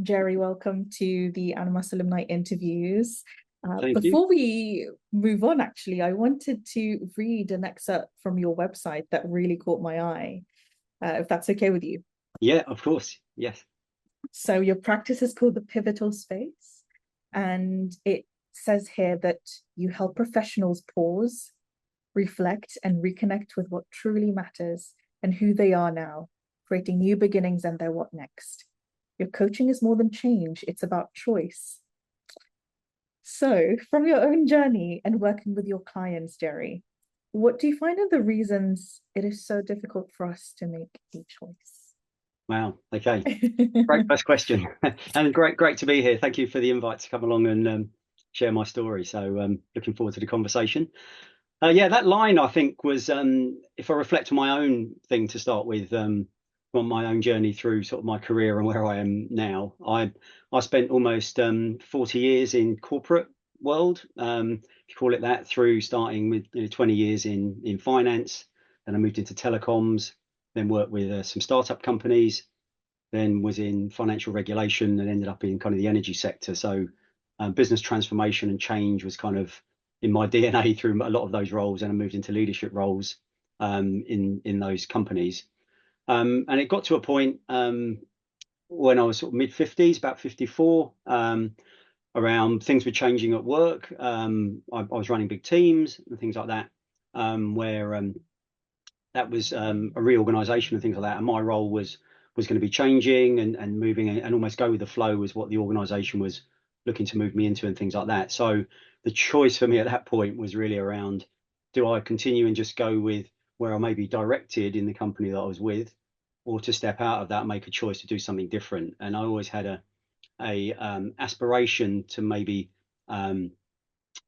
Gerry, welcome to the Animas Alumni interviews. Thank you. Before we move on, actually, I wanted to read an excerpt from your website that really caught my eye, if that's okay with you. Yeah, of course. Yes. So, your practice is called the Pivotal Space, and it says here that you help professionals pause, reflect, and reconnect with what truly matters and who they are now, creating new beginnings and their what next. Your coaching is more than change, it's about choice. So, from your own journey and working with your clients, Gerry, what do you find are the reasons it is so difficult for us to make a choice? Wow. Okay. Great first question, and great to be here. Thank you for the invite to come along and share my story. So, looking forward to the conversation. Yeah, that line I think was, if I reflect on my own thing to start with, on my own journey through sort of my career and where I am now. I spent almost 40 years in corporate world, if you call it that, through starting with 20 years in finance. Then I moved into telecoms, then worked with some startup companies, then was in financial regulation and ended up in kind of the energy sector. So business transformation and change was kind of in my DNA through a lot of those roles, and I moved into leadership roles in those companies. And it got to a point when I was sort of mid 50s, about 54, around things were changing at work. I was running big teams and things like that, where that was a reorganization and things like that. And my role was going to be changing and moving and almost go with the flow was what the organization was looking to move me into and things like that. So the choice for me at that point was really around, do I continue and just go with where I may be directed in the company that I was with, or to step out of that and make a choice to do something different? And I always had a aspiration to maybe um,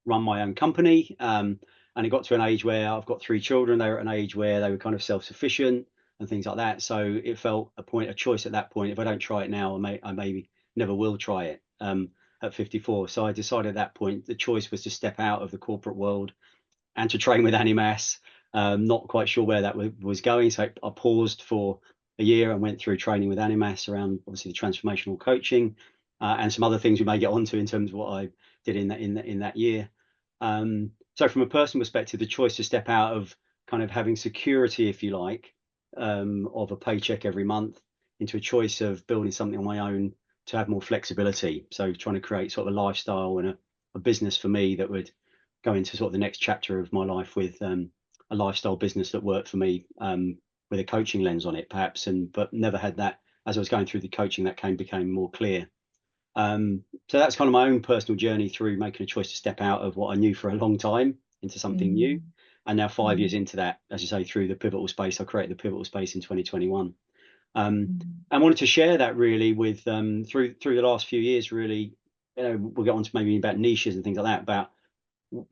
run my own company. And it got to an age where I've got three children. They were at an age where they were kind of self-sufficient and things like that. So it felt a choice at that point. If I don't try it now, I maybe never will try it at 54. So I decided at that point the choice was to step out of the corporate world and to train with Animas. Not quite sure where that was going. So I paused for a year and went through training with Animas around obviously the transformational coaching and some other things we may get onto in terms of what I did in that year. So from a personal perspective, the choice to step out of kind of having security, if you like, of a paycheck every month into a choice of building something on my own to have more flexibility. So trying to create sort of a lifestyle and a business for me that would go into sort of the next chapter of my life with a lifestyle business that worked for me, with a coaching lens on it, perhaps, but never had that. As I was going through the coaching, that became more clear. So that's kind of my own personal journey through making a choice to step out of what I knew for a long time into something new. Mm, And now 5 years mm, into that, as you say, through the pivotal space, I created the pivotal space in 2021. Um, mm, I wanted to share that really with through the last few years. Really, we'll get on to maybe about niches and things like that, about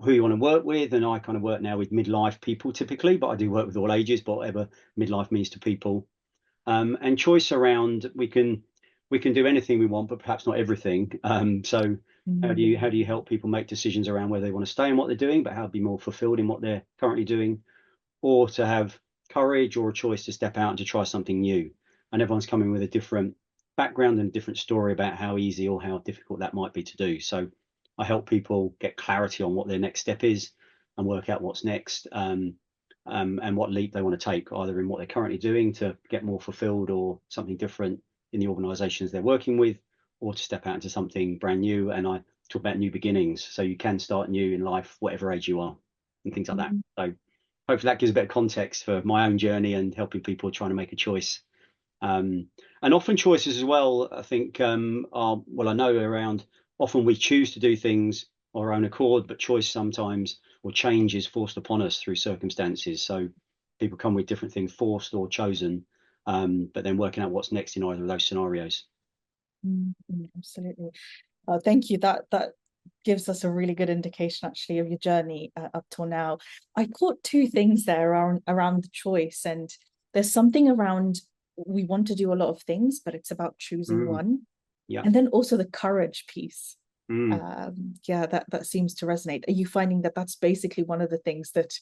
who you want to work with. And I kind of work now with midlife people typically, but I do work with all ages, but whatever midlife means to people. And choice around, we can do anything we want, but perhaps not everything. So how do you mm, help people make decisions around whether they want to stay in what they're doing, but how to be more fulfilled in what they're currently doing, or to have courage or a choice to step out and to try something new? And everyone's coming with a different background and a different story about how easy or how difficult that might be to do. So I help people get clarity on what their next step is and work out what's next, and what leap they want to take, either in what they're currently doing to get more fulfilled or something different in the organizations they're working with, or to step out into something brand new. And I talk about new beginnings. So you can start new in life, whatever age you are, and things like that. mm, So hopefully that gives a bit of context for my own journey and helping people trying to make a choice. Um, and often choices as well, I think, are, well, I know around, often we choose to do things on our own accord, but choice sometimes or change is forced upon us through circumstances. So people come with different things, forced or chosen, but then working out what's next in either of those scenarios. absolutely. Thank you. That gives us a really good indication, actually, of your journey up till now. I caught two things there around the choice, and there's something around we want to do a lot of things, but it's about choosing Mm, one, yeah. and then also the courage piece. Mm. Yeah, that seems to resonate. Are you finding that that's basically one of the things that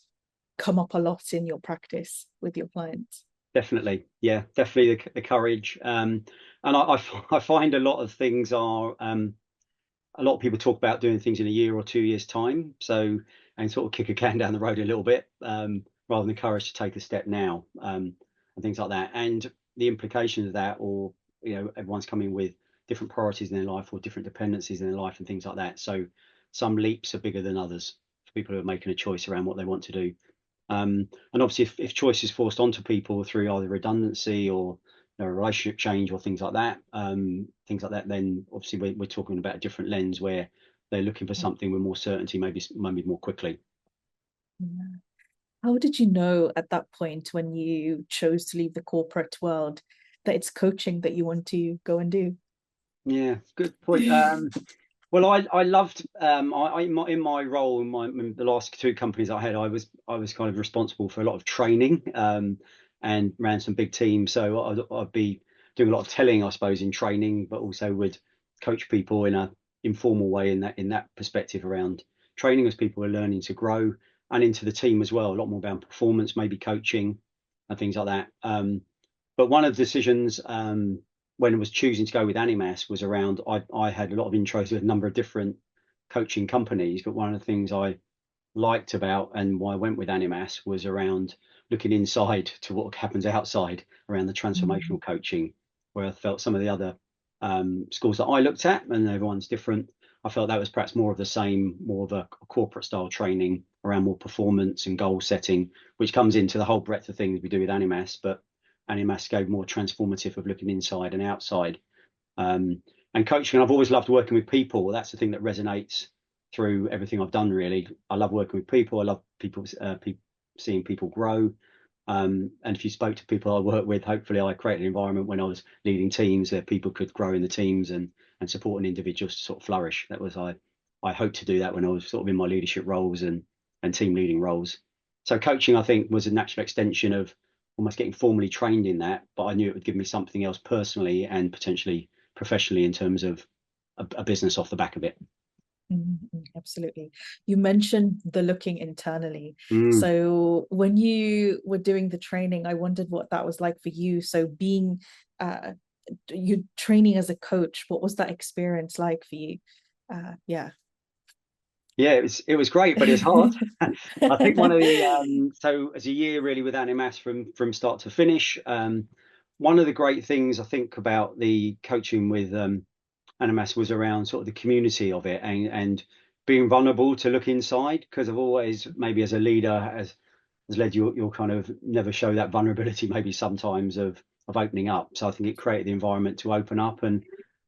come up a lot in your practice with your clients? Definitely, yeah, definitely the courage. I find a lot of things are a lot of people talk about doing things in a year or 2 years time, so and sort of kick a can down the road a little bit, rather than the courage to take a step now, and things like that. And the implications of that, or everyone's coming with different priorities in their life or different dependencies in their life and things like that. So some leaps are bigger than others for people who are making a choice around what they want to do. And obviously, if choice is forced onto people through either redundancy or relationship change or things like that, then obviously we're talking about a different lens where they're looking for something with more certainty, maybe more quickly. Yeah. How did you know at that point when you chose to leave the corporate world that it's coaching that you want to go and do? Yeah, good point. Well, I loved in my role in the last two companies I had, I was kind of responsible for a lot of training, and ran some big teams. So I'd be doing a lot of telling, I suppose, in training, but also would coach people in a informal way in that perspective around training as people are learning to grow, and into the team as well. A lot more about performance, maybe coaching and things like that. But one of the decisions, when I was choosing to go with Animas, was around I had a lot of intros with a number of different coaching companies, but one of the things I liked about and why I went with Animas was around looking inside to what happens outside around the transformational coaching, where I felt some of the other schools that I looked at, and everyone's different, I felt that was perhaps more of the same, more of a corporate style training around more performance and goal setting, which comes into the whole breadth of things we do with Animas, but Animas gave more transformative of looking inside and outside. And coaching, I've always loved working with people. That's the thing that resonates through everything I've done, really. I love working with people. I love seeing people grow. And if you spoke to people I work with, hopefully I created an environment when I was leading teams that people could grow in the teams and supporting individuals to sort of flourish. That was I hoped to do that when I was sort of in my leadership roles and team leading roles. So coaching, I think, was a natural extension of almost getting formally trained in that, but I knew it would give me something else personally and potentially professionally in terms of a business off the back of it. Absolutely. You mentioned the looking internally. Mm. So when you were doing the training, I wondered what that was like for you. So being you training as a coach, what was that experience like for you? Yeah. Yeah, it was great, but it's hard. I think one of the so as a year really with Animas from start to finish. One of the great things I think about the coaching with Animas was around sort of the community of it and being vulnerable to look inside, because I've always, maybe as a leader, has led you'll kind of never show that vulnerability maybe sometimes of opening up. So I think it created the environment to open up and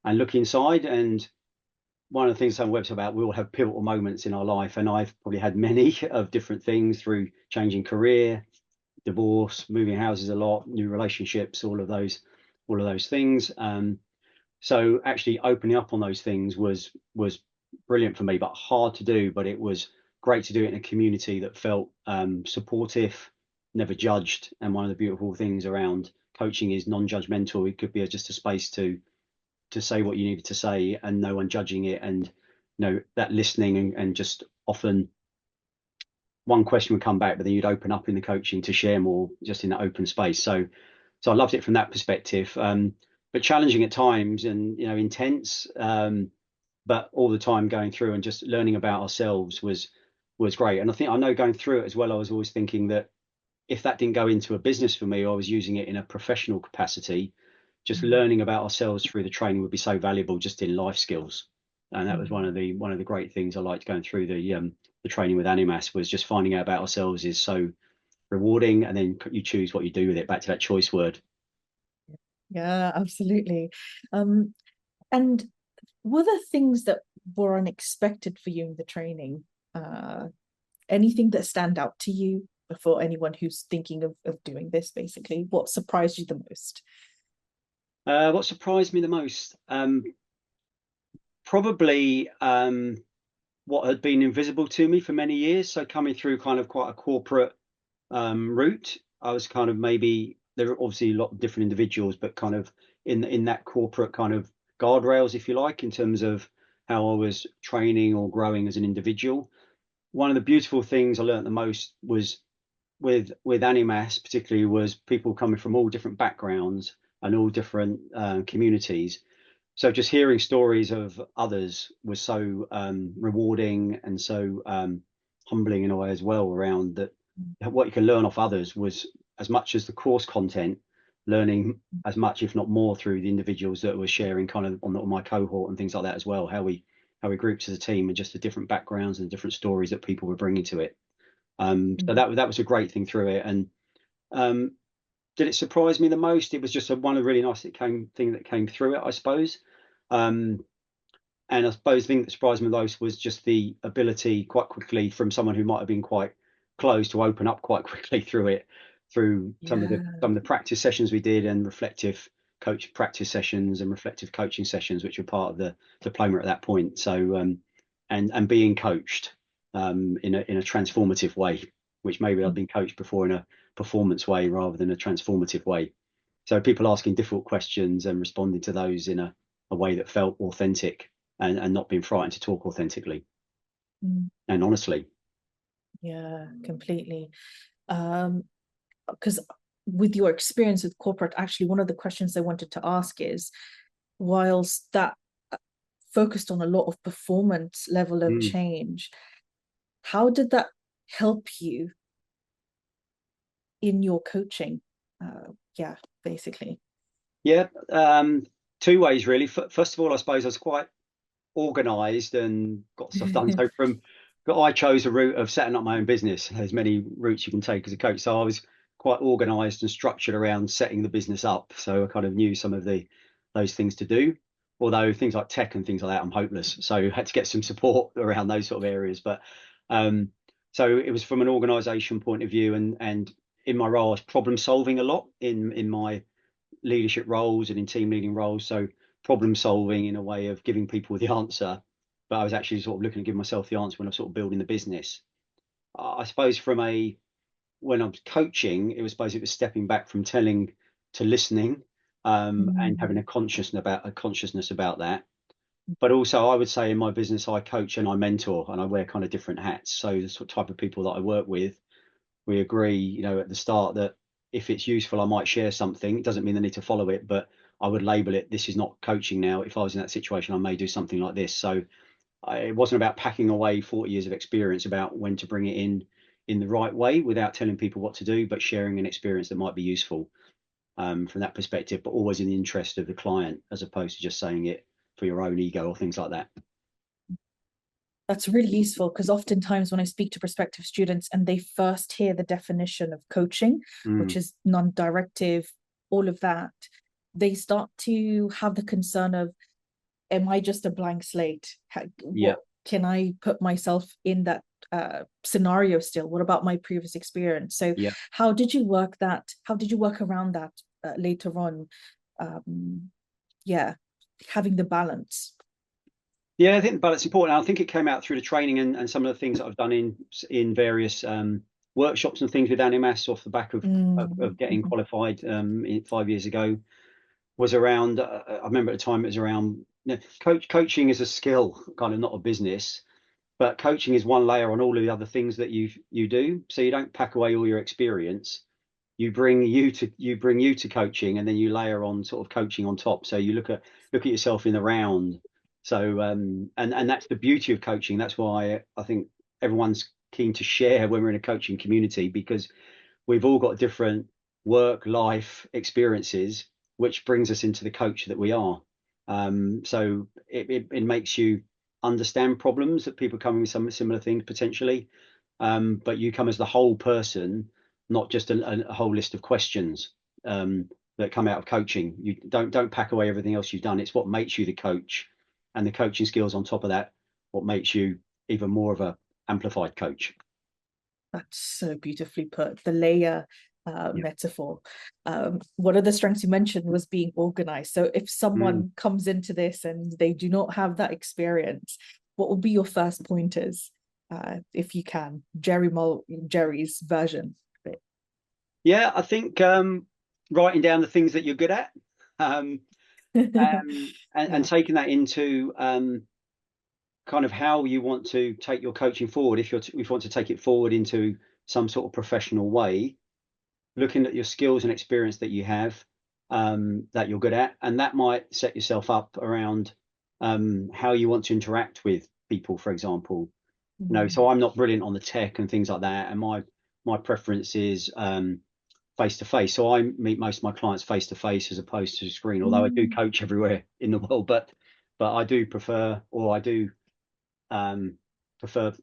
look inside. And one of the things I'm website about, we all have pivotal moments in our life, and I've probably had many of different things through changing career, divorce, moving houses a lot, new relationships, all of those things. So actually opening up on those things was brilliant for me, but hard to do. But it was great to do it in a community that felt supportive, never judged. And one of the beautiful things around coaching is non-judgmental. It could be just a space to say what you needed to say and no one judging it, and that listening, and just often one question would come back, but then you'd open up in the coaching to share more just in that open space. So I loved it from that perspective, but challenging at times and intense, but all the time going through and just learning about ourselves was great. And I know going through it as well, I was always thinking that if that didn't go into a business for me, or I was using it in a professional capacity, just learning about ourselves through the training would be so valuable just in life skills. And that was one of the great things I liked going through the training with Animas, was just finding out about ourselves is so rewarding, and then you choose what you do with it, back to that choice word. Yeah, absolutely. And were there things that were unexpected for you in the training? Anything that stand out to you for anyone who's thinking of doing this, basically? What surprised you the most? What surprised me the most? Probably what had been invisible to me for many years. So coming through kind of quite a corporate route, I was kind of, maybe there are obviously a lot of different individuals, but kind of in that corporate kind of guardrails, if you like, in terms of how I was training or growing as an individual. One of the beautiful things I learned the most was with Animas particularly, was people coming from all different backgrounds, and all different communities. So just hearing stories of others was so rewarding and so humbling in a way as well, around that what you can learn off others was as much as the course content, learning as much, if not more, through the individuals that were sharing kind of on my cohort and things like that as well, how we grouped as a team and just the different backgrounds and different stories that people were bringing to it. So that was a great thing through it. And did it surprise me the most? It was just one really nice thing that came through it, I suppose. And I suppose the thing that surprised me most was just the ability quite quickly from someone who might have been quite closed to open up quite quickly through it, through some of the practice sessions we did, and reflective coach practice sessions and reflective coaching sessions, which were part of the diploma at that point. So and being coached in a transformative way, which maybe I've been coached before in a performance way rather than a transformative way. So people asking difficult questions and responding to those in a way that felt authentic, and not being frightened to talk authentically and honestly. Yeah, completely. Because with your experience with corporate, actually, one of the questions I wanted to ask is, whilst that focused on a lot of performance level of change, how did that help you in your coaching? Yeah, basically. Yeah, two ways really. First of all, I suppose I was quite organized and got stuff done. So I chose a route of setting up my own business. There's many routes you can take as a coach. So I was quite organized and structured around setting the business up. So I kind of knew some of those things to do. Although things like tech and things like that, I'm hopeless. So I had to get some support around those sort of areas. But so it was from an organization point of view, and in my role, I was problem solving a lot in my leadership roles and in team leading roles. So problem solving in a way of giving people the answer, but I was actually sort of looking to give myself the answer when I was sort of building the business. I suppose when I was coaching, it was stepping back from telling to listening, and having a consciousness about that. But also, I would say in my business, I coach and I mentor, and I wear kind of different hats. So the sort of type of people that I work with, we agree, at the start that if it's useful, I might share something. It doesn't mean they need to follow it, but I would label it, this is not coaching now. If I was in that situation, I may do something like this. So it wasn't about packing away 40 years of experience, about when to bring it in the right way without telling people what to do, but sharing an experience that might be useful from that perspective, but always in the interest of the client, as opposed to just saying it for your own ego or things like that. That's really useful, because oftentimes when I speak to prospective students and they first hear the definition of coaching, which is non-directive, all of that, they start to have the concern of, am I just a blank slate? What can I put myself in that scenario still? What about my previous experience? So how did you work that? How did you work around that later on? Having the balance. Yeah, I think the balance is important. I think it came out through the training and some of the things that I've done in various workshops and things with Animas off the back of getting qualified 5 years ago, was around, I remember at the time it was around, coaching is a skill, kind of not a business, but coaching is one layer on all of the other things that you do. So you don't pack away all your experience. You bring you to coaching, and then you layer on sort of coaching on top. So you look at yourself in the round. So and that's the beauty of coaching. That's why I think everyone's keen to share when we're in a coaching community, because we've all got different work life experiences, which brings us into the coach that we are. So it makes you understand problems that people come with some similar things potentially, but you come as the whole person, not just a whole list of questions that come out of coaching. You don't pack away everything else you've done. It's what makes you the coach, and the coaching skills on top of that, what makes you even more of a amplified coach. That's so beautifully put. The layer metaphor. One of the strengths you mentioned was being organized. So if someone comes into this and they do not have that experience, what would be your first pointers, if you can? Gerry's version of it. Yeah, I think writing down the things that you're good at, and taking that into kind of how you want to take your coaching forward. If you want to take it forward into some sort of professional way, looking at your skills and experience that you have, that you're good at, and that might set yourself up around how you want to interact with people, for example. So I'm not brilliant on the tech and things like that, and my preference is face to face. So I meet most of my clients face to face as opposed to screen, although I do coach everywhere in the world, but I do prefer, or I do prefer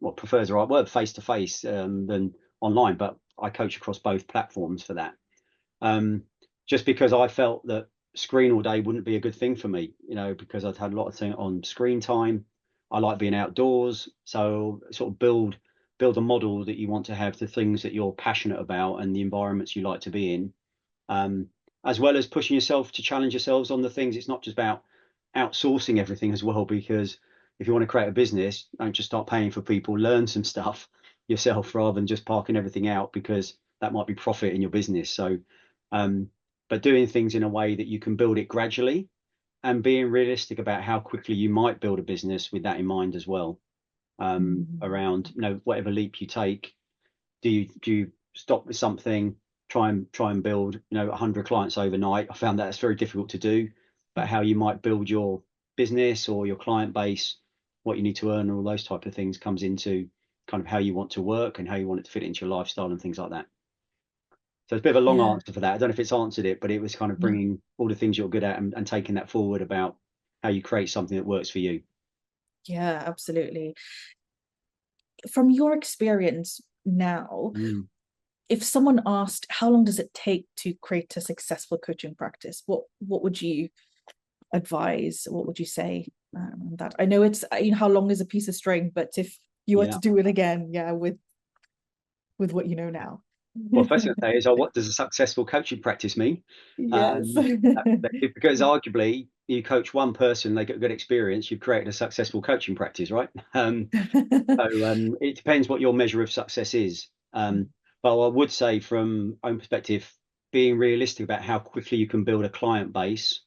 is the right word, face to face than online, but I coach across both platforms for that. Just because I felt that screen all day wouldn't be a good thing for me, because I'd had a lot of things on screen time. I like being outdoors, so sort of build a model that you want to have, the things that you're passionate about and the environments you like to be in, as well as pushing yourself to challenge yourselves on the things. It's not just about outsourcing everything as well, because if you want to create a business, don't just start paying for people, learn some stuff yourself rather than just parking everything out, because that might be profit in your business. So but doing things in a way that you can build it gradually, and being realistic about how quickly you might build a business with that in mind as well. Around whatever leap you take, do you stop with something, try and build 100 clients overnight? I found that it's very difficult to do, but how you might build your business or your client base, what you need to earn, all those type of things comes into kind of how you want to work and how you want it to fit into your lifestyle and things like that. So it's a bit of a long answer for that. I don't know if it's answered it, but it was kind of bringing all the things you're good at and taking that forward about how you create something that works for you. Yeah, absolutely. From your experience now, if someone asked, how long does it take to create a successful coaching practice? What would you advise? What would you say on that? I know it's, how long is a piece of string, but if you were to do it again, with what you know now. Well, first thing I say is, what does a successful coaching practice mean? Yes. Because arguably, you coach one person, they get a good experience, you've created a successful coaching practice, right? So it depends what your measure of success is. But I would say, from own perspective, being realistic about how quickly you can build a client base,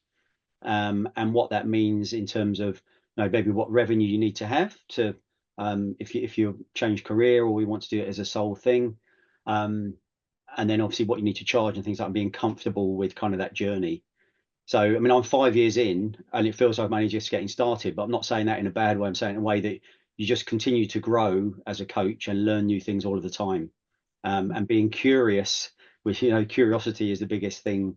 and what that means in terms of maybe what revenue you need to have to, if you change career or we want to do it as a sole thing. And then obviously what you need to charge and things like, being comfortable with kind of that journey. So, I mean, I'm 5 years in and it feels like I'm only just getting started, but I'm not saying that in a bad way. I'm saying in a way that you just continue to grow as a coach and learn new things all of the time. And being curious, which, curiosity is the biggest thing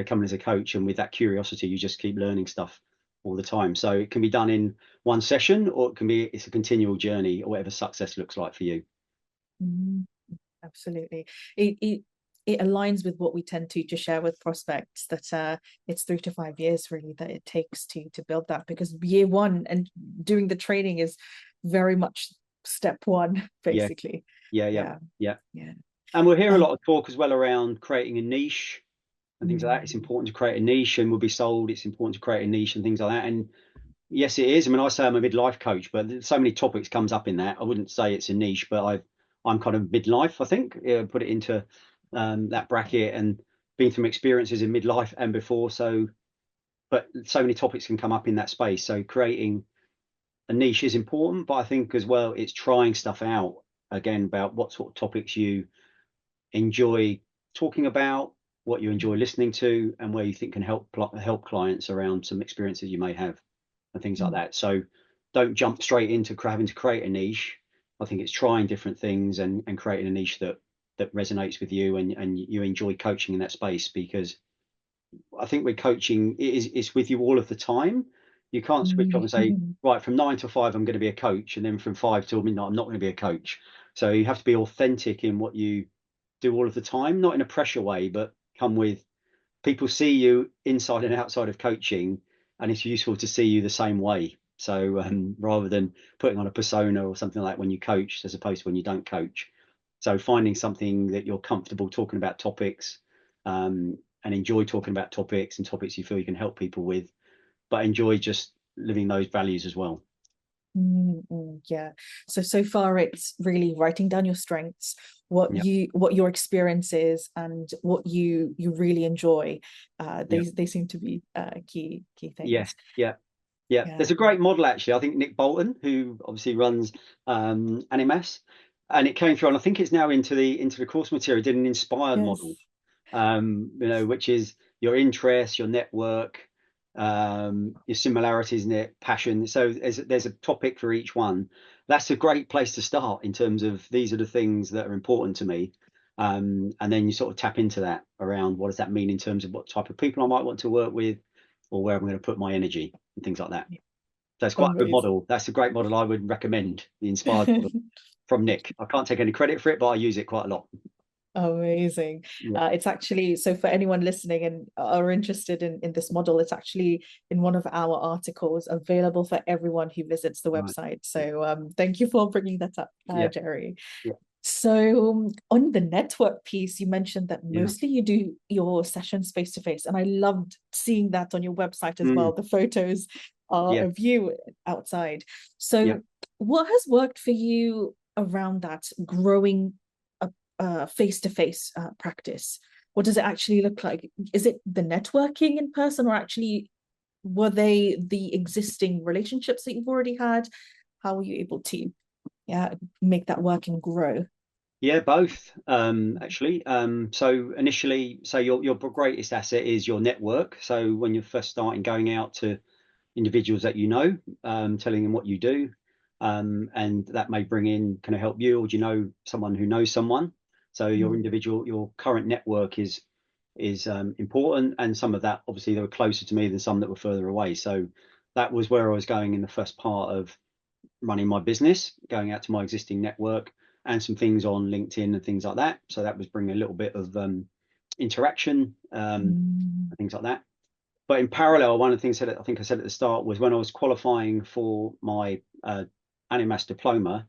coming as a coach. And with that curiosity, you just keep learning stuff all the time. So it can be done in one session, or it's a continual journey, or whatever success looks like for you. Absolutely. It aligns with what we tend to share with prospects, that it's 3 to 5 years really that it takes to build that, because year one and doing the training is very much step one, basically. Yeah. And we'll hear a lot of talk as well around creating a niche and things like that. It's important to create a niche and will be sold. It's important to create a niche and things like that. And yes, it is. I mean, I say I'm a midlife coach, but so many topics comes up in that. I wouldn't say it's a niche, but I'm kind of midlife, I think, put it into that bracket, and been through experiences in midlife and before. So, but so many topics can come up in that space. So creating a niche is important, but I think as well, it's trying stuff out again about what sort of topics you enjoy talking about, what you enjoy listening to, and where you think can help clients around some experiences you may have and things like that. So don't jump straight into having to create a niche. I think it's trying different things and creating a niche that resonates with you and you enjoy coaching in that space, because I think with coaching, it's with you all of the time. You can't switch off and say, right, from 9 to 5, I'm going to be a coach. And then from 5 till midnight, I'm not going to be a coach. So you have to be authentic in what you do all of the time, not in a pressure way, but come with people see you inside and outside of coaching, and it's useful to see you the same way. So rather than putting on a persona or something like when you coach, as opposed to when you don't coach. So finding something that you're comfortable talking about topics, and enjoy talking about topics and topics you feel you can help people with, but enjoy just living those values as well. Yeah. So far it's really writing down your strengths, what your experience is, and what you really enjoy. They seem to be key things. Yeah. There's a great model actually. I think Nick Bolton, who obviously runs Animas, and it came through, and I think it's now into the course material. Did an inspired model, which is your interests, your network, your similarities in it, passion. So there's a topic for each one. That's a great place to start in terms of these are the things that are important to me. And then you sort of tap into that around what does that mean in terms of what type of people I might want to work with, or where I'm going to put my energy and things like that. So it's quite a good Amazing. model. That's a great model I would recommend, the Inspired model from Nick. I can't take any credit for it, but I use it quite a lot. Amazing. Yeah. It's actually, so for anyone listening and are interested in this model, it's actually in one of our articles available for everyone who visits the Right. website. So thank you for bringing that up, Yeah. Gerry. Yeah. So on the network piece, you mentioned that Yeah. mostly you do your sessions face to face, and I loved seeing that on your website as well. Mm. The photos are Yeah. of you outside. Yeah. So what has worked for you around that growing a face-to-face practice? What does it actually look like? Is it the networking in person, or actually were they the existing relationships that you've already had? How were you able to make that work and grow? Yeah, both actually. So initially, so your greatest asset is your network. So when you're first starting, going out to individuals that you know, telling them what you do, and that may bring in, can I help you, or do you know someone who knows someone? So your current network is important, and some of that obviously they were closer to me than some that were further away. So that was where I was going in the first part of running my business, going out to my existing network and some things on LinkedIn and things like that. So that was bringing a little bit of interaction Mm, and things like that. But in parallel, one of the things that I think I said at the start was when I was qualifying for my Animas diploma,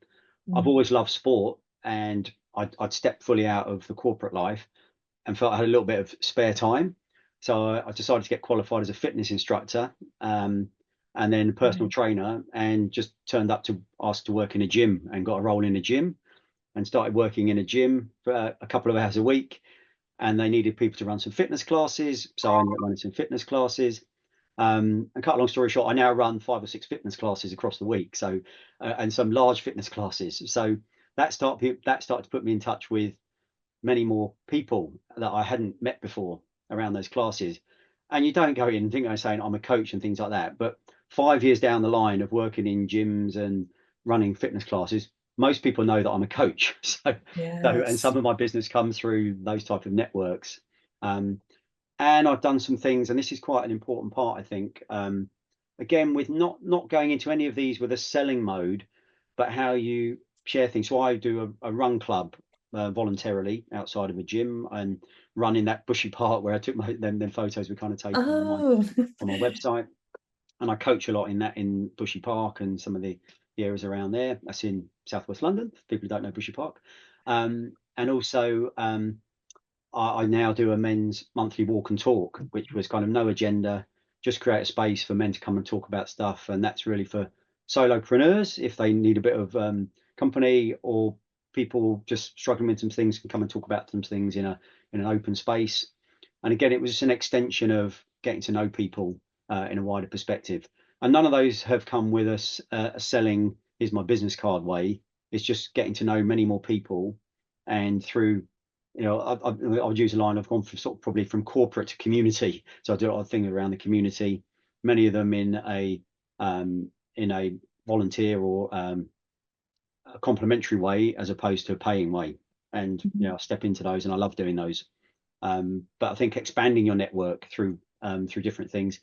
I've mm, always loved sport, and I'd stepped fully out of the corporate life and felt I had a little bit of spare time. So I decided to get qualified as a fitness instructor, and then a personal right. trainer, and just turned up to ask to work in a gym and got a role in a gym and started working in a gym for a couple of hours a week. And they needed people to run some fitness classes. So I ended up running some fitness classes. And cut a long story short, I now run 5 or 6 fitness classes across the week. So, and some large fitness classes. So that started to put me in touch with many more people that I hadn't met before around those classes. And you don't go in and think I'm saying I'm a coach and things like that. But 5 years down the line of working in gyms and running fitness classes, most people know that I'm a coach. And Yes. some of my business comes through those type of networks. Um, and I've done some things, and this is quite an important part, I think. Again, with not going into any of these with a selling mode, but how you share things. So I do a run club voluntarily outside of a gym and run in that bushy park where I took them photos were kind of taken Oh, on my website, and I coach a lot in that in Bushy Park and some of the areas around there. That's in Southwest London. For people who don't know Bushy Park, and also I now do a men's monthly walk and talk, which was kind of no agenda, just create a space for men to come and talk about stuff. And that's really for solopreneurs if they need a bit of company, or people just struggling with some things can come and talk about some things in an open space. And again, it was just an extension of getting to know people in a wider perspective. And none of those have come with us selling, here's my business card way. It's just getting to know many more people, and through I would use a line. I've gone from sort of probably from corporate to community. So I do a lot of things around the community. Many of them in a volunteer or a complimentary way, as opposed to a paying way. And I step into those, and I love doing those. But I think expanding your network through different things,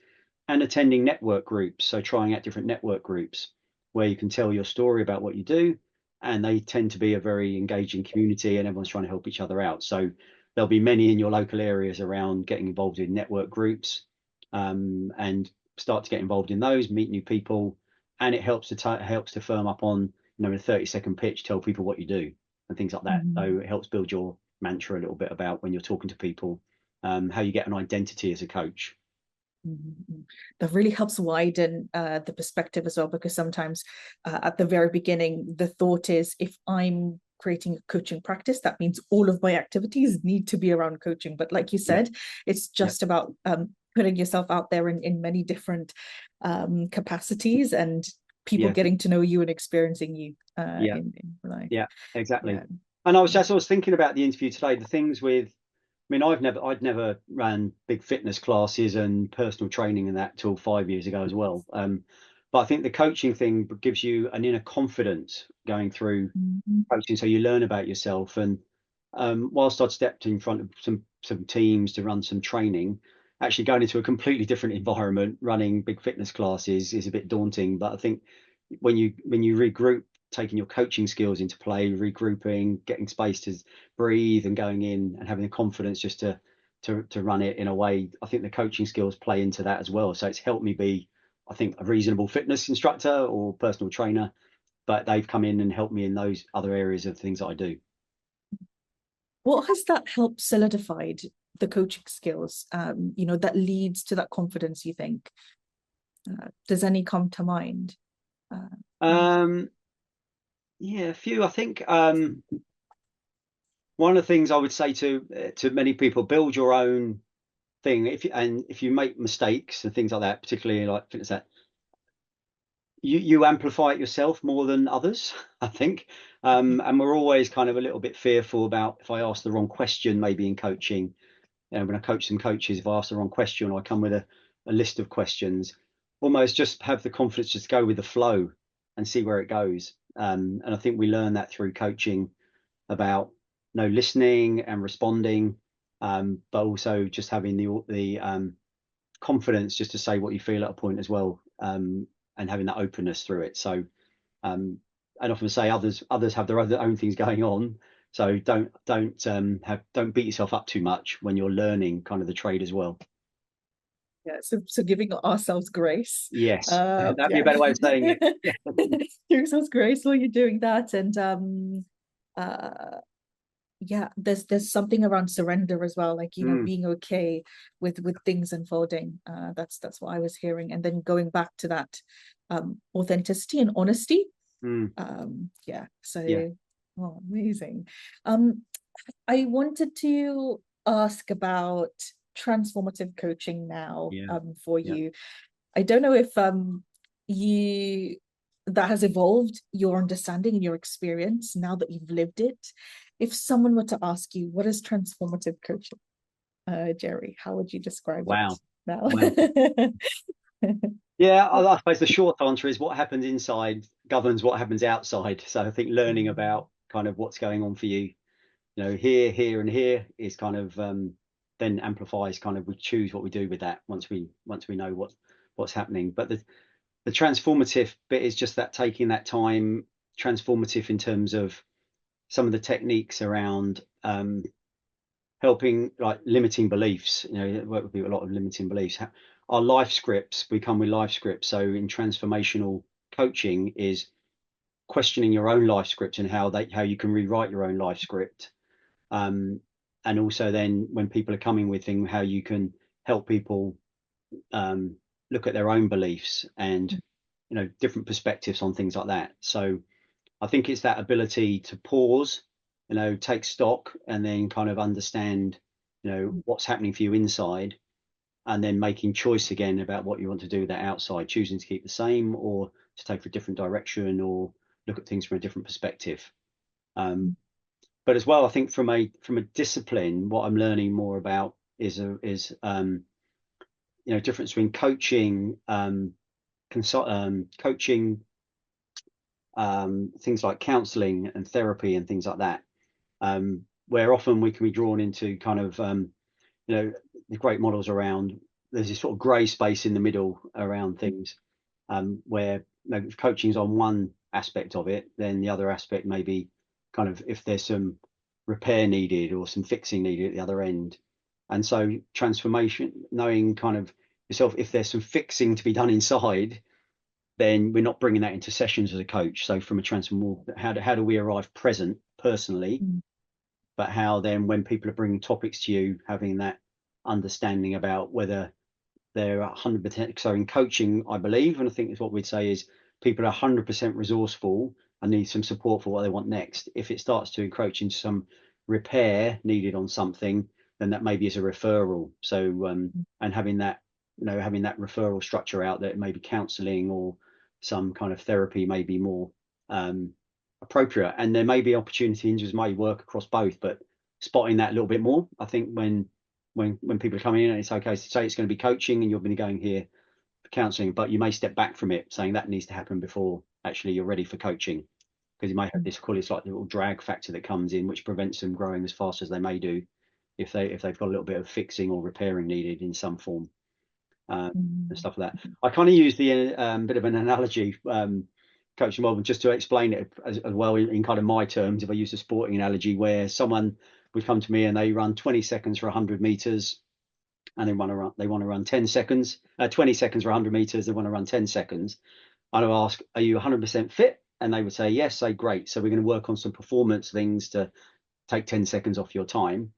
and attending network groups. So trying out different network groups where you can tell your story about what you do, and they tend to be a very engaging community, and everyone's trying to help each other out. So there'll be many in your local areas around getting involved in network groups, and start to get involved in those, meet new people, and it helps to firm up on in a 30-second pitch, tell people what you do and things like that. So it helps build your mantra a little bit about when you're talking to people, how you get an identity as a coach. That really helps widen the perspective as well, because sometimes at the very beginning, the thought is if I'm creating a coaching practice, that means all of my activities need to be around coaching. But like you Yeah, said, it's yeah, just about putting yourself out there in many different capacities, and people yeah, getting to know you and experiencing you yeah, in life. yeah, Yeah. exactly. And I was thinking about the interview today, the things with mean, I'd never ran big fitness classes and personal training and that till 5 years ago as well. But I think the coaching thing gives you an inner confidence going through Mhm. coaching, so you learn about yourself. And whilst I'd stepped in front of some teams to run some training, actually going into a completely different environment, running big fitness classes is a bit daunting. But I think when you regroup, taking your coaching skills into play, regrouping, getting space to breathe, and going in and having the confidence just to run it in a way, I think the coaching skills play into that as well. So it's helped me be, I think, a reasonable fitness instructor or personal trainer, but they've come in and helped me in those other areas of things that I do. What has that helped solidified the coaching skills, that leads to that confidence, you think? Does any come to mind? Um, yeah, a few. I think one of the things I would say to many people, build your own thing. If you make mistakes and things like that, particularly like fitness, that you amplify it yourself more than others, I think. And we're always kind of a little bit fearful about, if I ask the wrong question, maybe in coaching. When I coach some coaches, if I ask the wrong question, I come with a list of questions. Almost just have the confidence just go with the flow and see where it goes. And I think we learn that through coaching about listening and responding, but also just having the confidence just to say what you feel at a point as well, and having that openness through it. So and often say others have their own things going on, so don't beat yourself up too much when you're learning kind of the trade as well. Yeah, so giving ourselves grace. Yes, that'd be a Yeah. better way of saying it. Yeah. Giving ourselves grace while you're doing that. And uh yeah, there's something around surrender as well, like Mm, being okay with things unfolding. That's what I was hearing. And then going back to that authenticity and honesty. mm, Yeah, yeah, so oh, amazing. um I wanted to ask about transformative coaching now, yeah, for yeah. you. I don't know if you that has evolved your understanding and your experience now that you've lived it. If someone were to ask you, what is transformative coaching, Gerry, how would you describe it Wow, now? wow. Yeah, I suppose the short answer is what happens inside governs what happens outside. So I think learning about kind of what's going on for you, here, and here is kind of then amplifies kind of we choose what we do with that once we know what's happening. But the transformative bit is just that taking that time, transformative in terms of some of the techniques around helping, like limiting beliefs. Work with people, a lot of limiting beliefs. Our life scripts, we come with life scripts. So in transformational coaching is questioning your own life script and how you can rewrite your own life script. And also then when people are coming with things, how you can help people look at their own beliefs and different perspectives on things like that. So I think it's that ability to pause, take stock, and then kind of understand, what's happening for you inside, and then making choice again about what you want to do with that outside, choosing to keep the same or to take a different direction or look at things from a different perspective. But as well, I think from a discipline, what I'm learning more about is difference between coaching, coaching, things like counselling and therapy and things like that, where often we can be drawn into kind of the great models around. There's this sort of grey space in the middle around things, where maybe if coaching's on one aspect of it, then the other aspect may be kind of if there's some repair needed or some fixing needed at the other end. And so transformation, knowing kind of yourself, if there's some fixing to be done inside, then we're not bringing that into sessions as a coach. So from a transform, how do we arrive present personally, but how then when people are bringing topics to you, having that understanding about whether they're 100%. So in coaching, I believe, and I think is what we'd say is people are 100% resourceful and need some support for what they want next. If it starts to encroach into some repair needed on something, then that maybe is a referral. So and having that, having that referral structure out there, maybe counselling or some kind of therapy may be more appropriate. And there may be opportunity, individuals may work across both, but spotting that a little bit more. I think when people are coming in, and it's okay to say it's going to be coaching and you're going to be going here for counselling, but you may step back from it, saying that needs to happen before actually you're ready for coaching, because you might have this, call it like a little drag factor that comes in, which prevents them growing as fast as they may do if they've got a little bit of fixing or repairing needed in some form, and stuff like that. I kind of use the bit of an analogy, coaching model, just to explain it as well in kind of my terms. If I use a sporting analogy, where someone would come to me and they run 20 seconds for 100 meters, and they want to run 10 seconds, 20 seconds for 100 meters, they want to run 10 seconds. I would ask, are you 100% fit? And they would say yes. Say great. So we're going to work on some performance things to take 10 seconds off your time.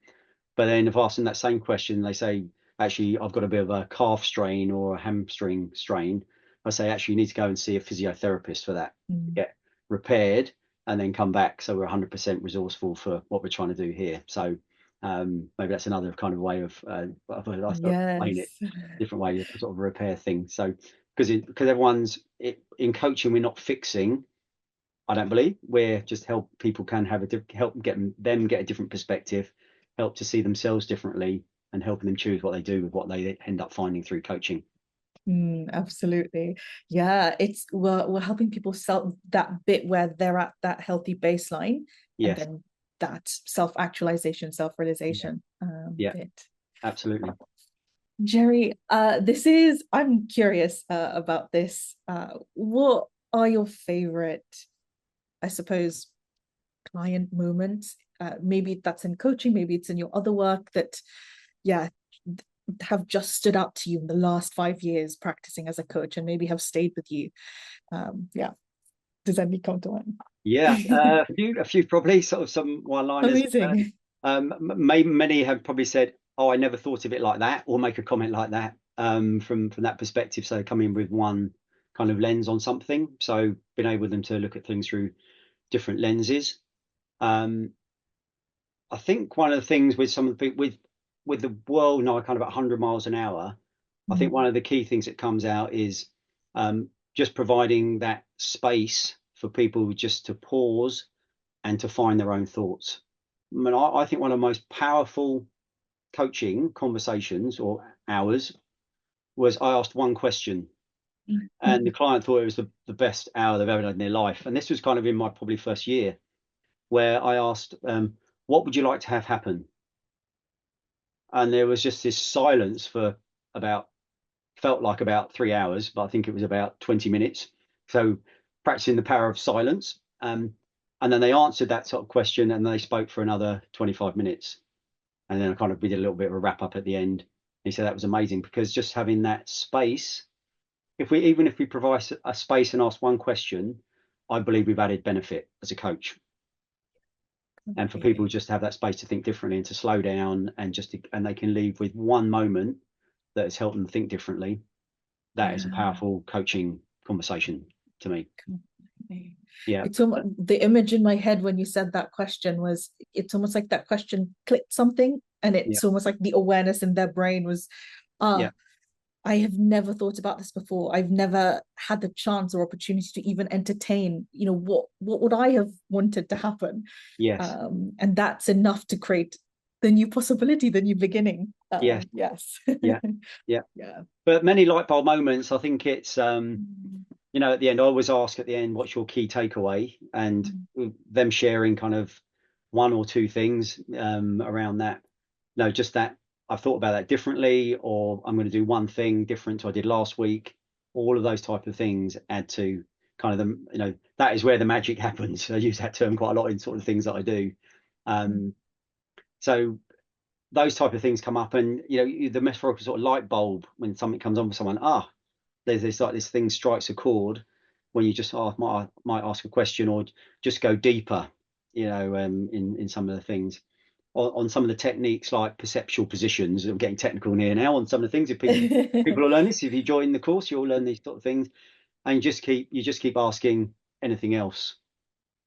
But then if I ask them that same question, they say, actually, I've got a bit of a calf strain or a hamstring strain. I say, actually, you need to go and see a physiotherapist for that, get repaired, and then come back. So we're 100% resourceful for what we're trying to do here. So maybe that's another kind of way of explain it, different way of sort of repair things. So because everyone's in coaching, we're not fixing. I don't believe we're just help people can have help get them get a different perspective, help to see themselves differently, and helping them choose what they do with what they end up finding through coaching. Absolutely. Yeah, we're helping people sell that bit where they're at that healthy baseline, Yes. and then that self-actualization, self-realization bit. Absolutely. Gerry, I'm curious about this. What are your favorite, I suppose, client moments? Maybe that's in coaching, maybe it's in your other work that, have just stood out to you in the last 5 years practicing as a coach and maybe have stayed with you. Does any come to mind? A few probably, sort of some one-liners. Amazing. Many have probably said, oh, I never thought of it like that, or make a comment like that, from that perspective. So come in with one kind of lens on something, so being able them to look at things through different lenses. I think one of the things with some of the people with the world now kind of at 100 miles an hour, I think one of the key things that comes out is just providing that space for people just to pause and to find their own thoughts. I mean, I think one of the most powerful coaching conversations or hours was I asked one question, and the client thought it was the best hour they've ever had in their life. And this was kind of in my probably first year, where I asked, what would you like to have happen? And there was just this silence for felt like about 3 hours, but I think it was about 20 minutes. So practicing the power of silence. And then they answered that sort of question, and they spoke for another 25 minutes. And then we did a little bit of a wrap up at the end. He said that was amazing, because just having that space, even if we provide a space and ask one question, I believe we've added benefit as a coach. And for people just to have that space to think differently and to slow down, and they can leave with one moment that has helped them think differently. That is a powerful coaching conversation to me. It's the image in my head when you said that question was, it's almost like that question clicked something, and it's almost like the awareness in their brain was, I have never thought about this before. I've never had the chance or opportunity to even entertain, what would I have wanted to happen? And that's enough to create the new possibility, the new beginning. Yes. But many light bulb moments, I think it's, at the end, I always ask at the end, what's your key takeaway? And them sharing kind of one or two things around that. No, just that I've thought about that differently, or I'm going to do one thing different to what I did last week. All of those type of things add to kind of that is where the magic happens. I use that term quite a lot in sort of things that I do. So those type of things come up, and the metaphorical sort of light bulb, when something comes on for someone, there's this thing strikes a chord when you just might ask a question, or just go deeper, in some of the things. On some of the techniques like perceptual positions. I'm getting technical here now on some of the things. If people will learn this, if you join the course, you'll learn these sort of things, and you just keep asking anything else.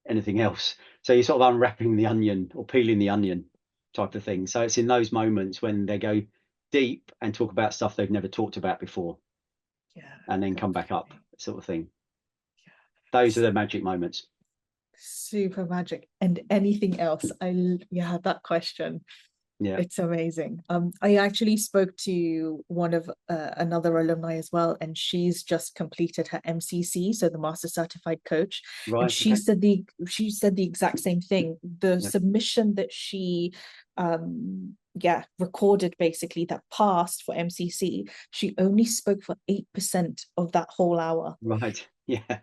So you're sort of unwrapping the onion or peeling the onion type of thing. So it's in those moments when they go deep and talk about stuff they've never talked about before, and then come back up, sort of thing. Those are the magic moments. super magic. And anything else? Yeah, that question. Yeah. It's amazing. I actually spoke to one of another alumni as well, and she's just completed her MCC, so the Master Certified Coach, and Right. Okay. she said the exact same thing. The Yeah. submission that she recorded, basically, that passed for MCC, she only spoke for 8% of that whole hour. Right. Yeah.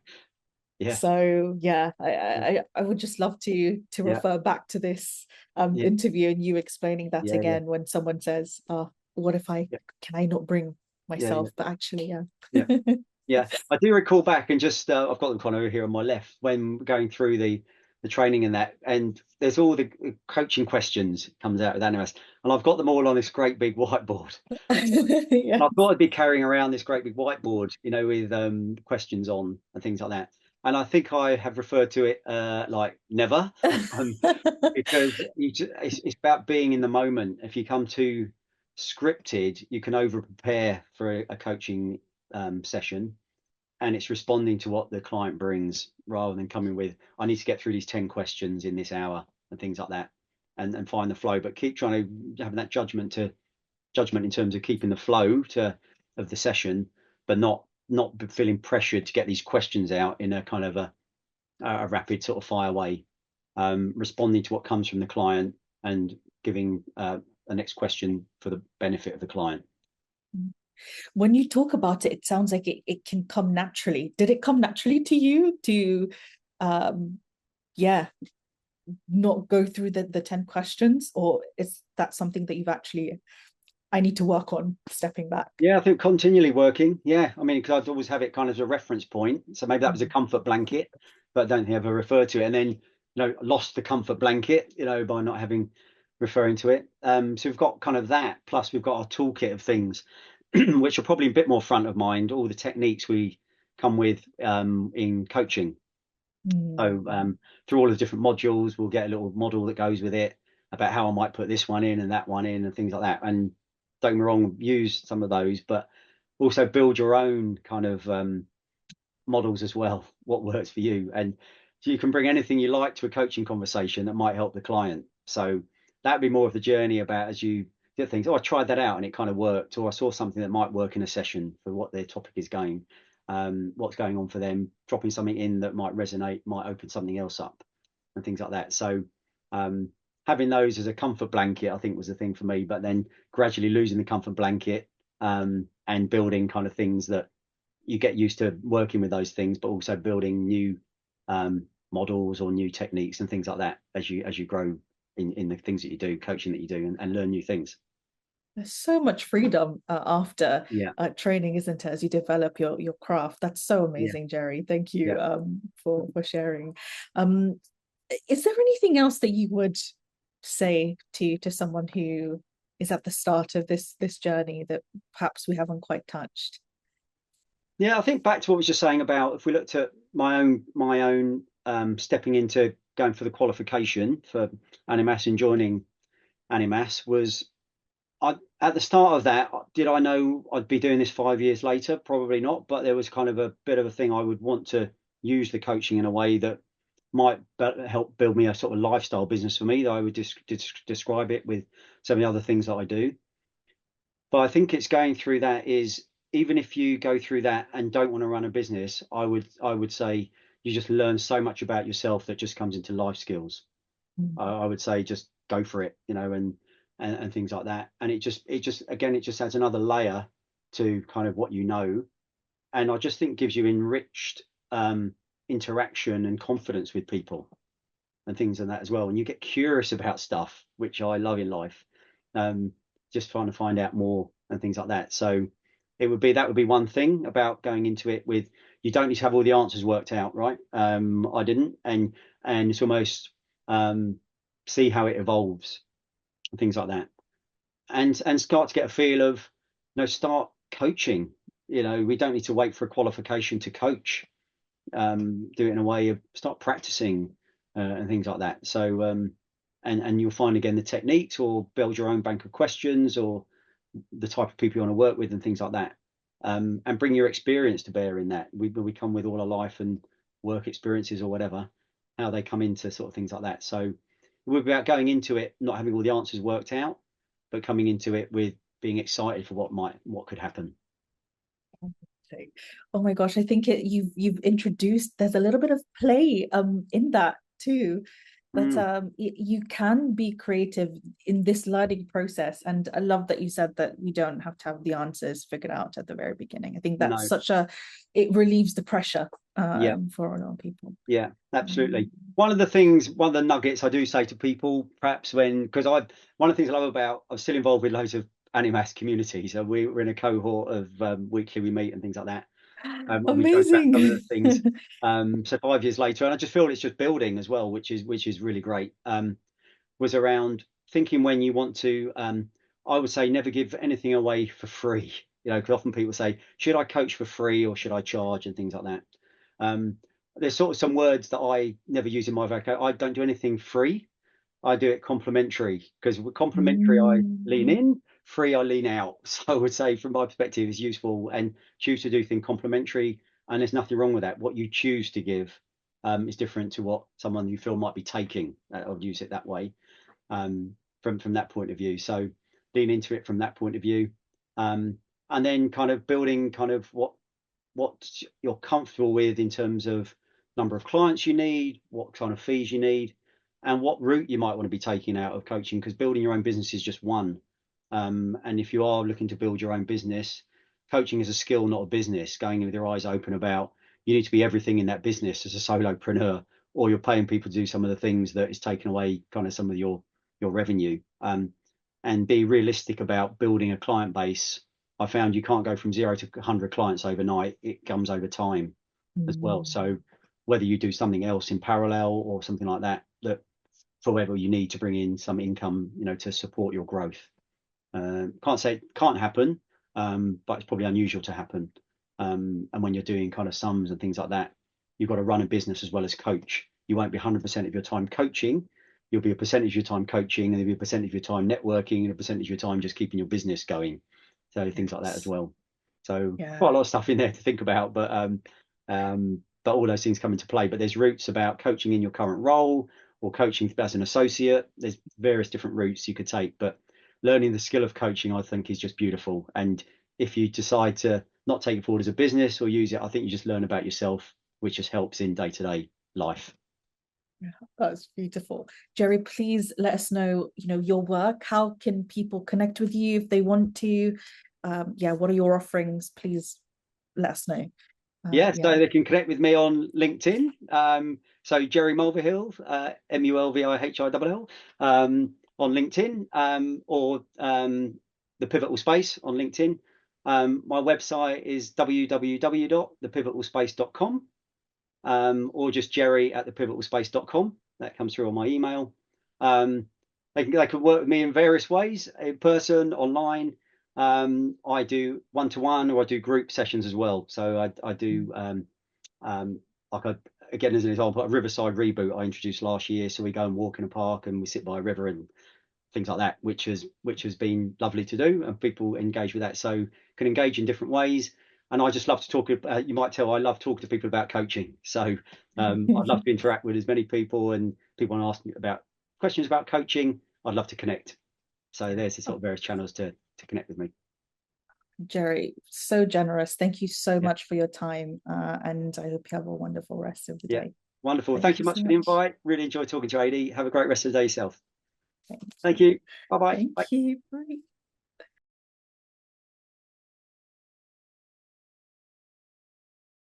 Yeah. So yeah, I would just love to Yeah. refer back to this Yeah. interview and you explaining that Yeah. Yeah. again when someone says, "Oh, what if Yeah. can I not bring Yeah. Yeah. myself?" But actually, Yeah. yeah. Yeah, I do recall back, and just I've got them kind of over here on my left when going through the training and that, and there's all the coaching questions comes out with Animas, and I've got them all on this great big whiteboard. Yeah. And I thought I'd be carrying around this great big whiteboard, with questions on and things like that. And I think I have referred to it like never, because it's about being in the moment. If you come too scripted, you can over prepare for a coaching session, and it's responding to what the client brings rather than coming with, I need to get through these 10 questions in this hour and things like that, and find the flow. But keep trying to have that judgment in terms of keeping the flow of the session, but not feeling pressured to get these questions out in a kind of a rapid sort of fire way, responding to what comes from the client and giving the next question for the benefit of the client. When you talk about it, it sounds like it can come naturally. Did it come naturally to you to um yeah, not go through the 10 questions, or is that something that you've actually I need to work on stepping back? Yeah, I think continually working. Yeah, I mean, because I'd always have it kind of as a reference point. So maybe that was a comfort blanket, but I don't think I ever referred to it. And then, lost the comfort blanket, by not having referring to it. So we've got kind of that. Plus, we've got our toolkit of things, which are probably a bit more front of mind. All the techniques we come with in coaching. So through all the different modules, we'll get a little model that goes with it about how I might put this one in and that one in and things like that. And don't get me wrong, use some of those, but also build your own kind of models as well, what works for you. And so you can bring anything you like to a coaching conversation that might help the client. So that'd be more of the journey about, as you get things, I tried that out and it kind of worked, or I saw something that might work in a session for what their topic is going, what's going on for them, dropping something in that might resonate, might open something else up and things like that. So having those as a comfort blanket, I think, was the thing for me, but then gradually losing the comfort blanket and building kind of things that you get used to working with those things, but also building new models or new techniques and things like that as you grow in the things that you do, coaching that you do, and learn new things. There's so much freedom after Yeah. training, isn't it, as you develop your craft. That's so Yeah. amazing, Gerry. Thank you Yeah. for sharing. Is there anything else that you would say to someone who is at the start of this journey that perhaps we haven't quite touched? Yeah, I think back to what we were just saying about, if we looked at my own stepping into going for the qualification for Animas and joining Animas, was at the start of that, did I know I'd be doing this 5 years later? Probably not, but there was kind of a bit of a thing I would want to use the coaching in a way that might help build me a sort of lifestyle business for me, that I would describe it with so many other things that I do. But I think it's going through that is, even if you go through that and don't want to run a business, I would say you just learn so much about yourself that just comes into life skills. I would say just go for it, and things like that. And it just again, it just adds another layer to kind of what you know, and I just think gives you enriched interaction and confidence with people and things like that as well. And you get curious about stuff, which I love in life. Just trying to find out more and things like that. So that would be one thing about going into it with, you don't need to have all the answers worked out, right? I didn't, and it's almost see how it evolves and things like that, and start to get a feel of, start coaching. We don't need to wait for a qualification to coach. Do it in a way of start practicing and things like that. So and you'll find again the techniques, or build your own bank of questions, or the type of people you want to work with and things like that, and bring your experience to bear in that. We come with all our life and work experiences or whatever, how they come into sort of things like that. So we're about going into it not having all the answers worked out, but coming into it with being excited for what could happen. Oh my gosh, I think you've introduced, there's a little bit of play in that too. That you can be creative in this learning process. And I love that you said that we don't have to have the answers figured out at the very beginning. I think that's No. it relieves the pressure Yeah. for a lot of people. Yeah, absolutely. One of the nuggets I do say to people, perhaps because one of the things I love about, I'm still involved with loads of Animas communities. So we're in a cohort of weekly we meet and things like that. And we joke about some of the Amazing. things. So 5 years later, and I just feel it's just building as well, which is really great. Was around thinking when you want to, I would say never give anything away for free. Because often people say, should I coach for free or should I charge and things like that. There's sort of some words that I never use in my vocabulary. I don't do anything free. I do it complementary, because with complementary I lean in, free I lean out. So I would say from my perspective it's useful, and choose to do things complementary, and there's nothing wrong with that. What you choose to give is different to what someone you feel might be taking. I'll use it that way, from that point of view. So lean into it from that point of view, and then kind of building kind of what you're comfortable with in terms of number of clients you need, what kind of fees you need, and what route you might want to be taking out of coaching, because building your own business is just one. And if you are looking to build your own business, coaching is a skill, not a business. Going in with your eyes open about you need to be everything in that business as a solopreneur, or you're paying people to do some of the things that is taking away kind of some of your revenue. And be realistic about building a client base. I found you can't go from 0 to 100 clients overnight. It comes over time as well. So whether you do something else in parallel or something like that, that for whatever you need to bring in some income, to support your growth. Can't say it can't happen, but it's probably unusual to happen. And when you're doing kind of sums and things like that, you've got to run a business as well as coach. You won't be 100% of your time coaching. You'll be a percentage of your time coaching, and there'll be a percentage of your time networking, and a percentage of your time just keeping your business going. So things like that as well. So quite a lot of stuff in there to think about, but all those things come into play. But there's routes about coaching in your current role, or coaching as an associate. There's various different routes you could take, but learning the skill of coaching, I think, is just beautiful. And if you decide to not take it forward as a business or use it, I think you just learn about yourself, which just helps in day-to-day life. Yeah, that's beautiful. Gerry, please let us know, your work. How can people connect with you if they want to? What are your offerings? Please let us know. So they can connect with me on LinkedIn. So Gerry Mulvihill, Mulvihill, on LinkedIn, or The Pivotal Space on LinkedIn. My website is www.thepivotalspace.com, or just gerry@thepivotalspace.com. That comes through on my email. They can work with me in various ways, in person, online. I do one-to-one, or I do group sessions as well. So I do again, as an example, a Riverside reboot I introduced last year. So we go and walk in a park and we sit by a river and things like that, which has been lovely to do, and people engage with that. So can engage in different ways. And I just love to talk. You might tell I love talking to people about coaching. So I'd love to interact with as many people, and people want to ask me about questions about coaching. I'd love to connect. So there's the sort of various channels to connect with me. Gerry, so generous. Thank you so much for your time, and I hope you have a wonderful rest of the day. Wonderful. Thank you so much for the invite. Really enjoyed talking to you, Adie. Have a great rest of the day yourself. Thank you. Bye-bye. Thank you. Bye.